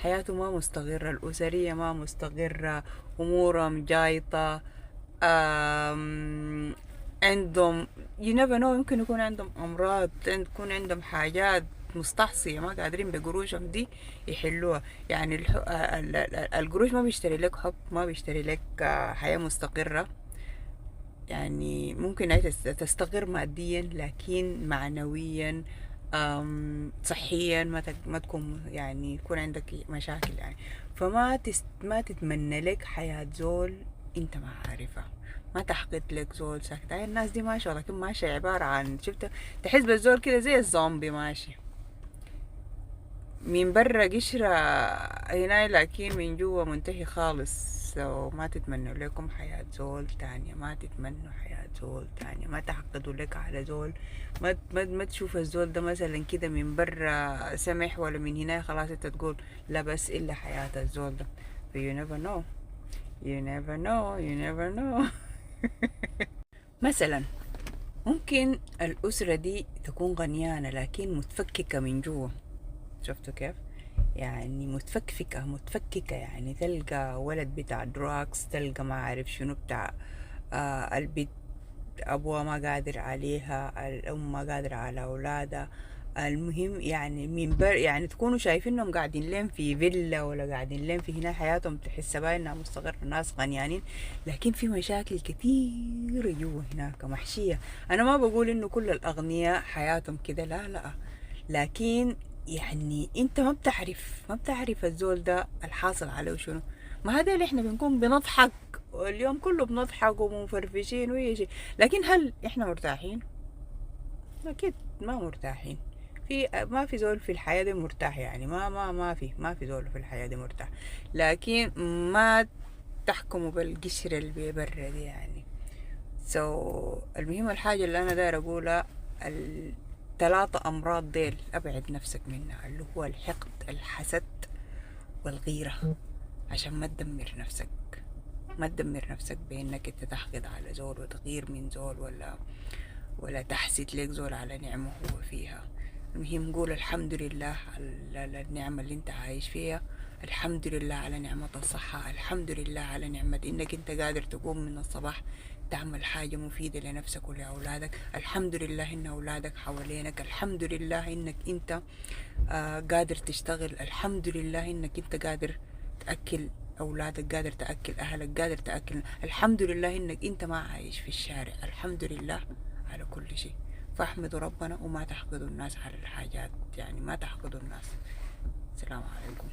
حياته ما مستقرة، الأسرية ما مستقرة، أمورهم جايطة. آم، عندهم you never know، يمكن يكون عندهم أمراض، يكون عندهم حاجات مستعصية ما قادرين بقروشهم دي يحلوها. يعني القروش ما بيشتري لك حب، ما بيشتري لك حياة مستقرة. يعني ممكن هي تستقر ماديا، لكن معنويا صحيا ما تكون، يعني يكون عندك مشاكل يعني. ما تتمنى لك حياة زول انت ما عارفها. ما تحقد لك زول ساكت. هاي الناس دي ماشية، لكن ماشية عبارة عن شفت، تحس بالزول كده زي الزومبي ماشي من برا قشرة هنا، لكن من جوا منتهي خالص. ما تتمنوا لكم حياة زول تانية، ما تتمنوا حياة زول تانية، ما تحقدوا لك على زول. ما تشوف الزول ده مثلا كده من برا سمح، ولا من هنا خلاص انت تقول لا بس إلا حياة الزول ده. ف you never know. you never know. you never know. مثلا ممكن الأسرة دي تكون غنيانة لكن متفككة من جوا. شفتوا كيف؟ يعني متفككة، يعني تلقى ولد بتاع دراكس، تلقى ما عارف شنو بتاع البيت، أبوها ما قادر عليها، الأم ما قادرة على أولادها. المهم يعني يعني تكونوا شايفينهم قاعدين لين في فيلا، ولا قاعدين لين في هنا حياتهم تحس بها انها مستقرة، ناس غنيانين، لكن في مشاكل كتيرة جوا هناك محشية. انا ما بقول انه كل الاغنياء حياتهم كده، لا لا، لكن يعني انت ما بتعرف الزول ده الحاصل عليه شنو. ما هذا اللي احنا بنكون بنضحك اليوم كله، بنضحك ومفرفشين وأي شيء، لكن هل احنا مرتاحين؟ اكيد ما مرتاحين. ما في زول في الحياة دي مرتاح، يعني ما في زول في الحياة دي مرتاح. لكن ما تحكموا بالقشرة اللي ببرا دي يعني. المهم الحاجة اللي أنا داير أقولها، الثلاثة أمراض ديل أبعد نفسك منها، اللي هو الحقد، الحسد، والغيرة. عشان ما تدمر نفسك بإنك أنت تحقد على زول وتغير من زول، ولا تحسد لك زول على نعمة هو فيها. المهم قول الحمد لله على النعمة اللي انت عايش فيها. الحمد لله على نعمة الصحة. الحمد لله على نعمة انك انت قادر تقوم من الصباح تعمل حاجة مفيدة لنفسك ولأولادك. الحمد لله ان أولادك حوالينك. الحمد لله انك انت قادر تشتغل. الحمد لله انك انت قادر تأكل أولادك، قادر تأكل أهلك، قادر تأكل. الحمد لله إنك أنت ما عايش في الشارع. الحمد لله على كل شيء. فاحمدوا ربنا وما تحقدوا الناس على الحاجات، يعني ما تحقدوا الناس. السلام عليكم.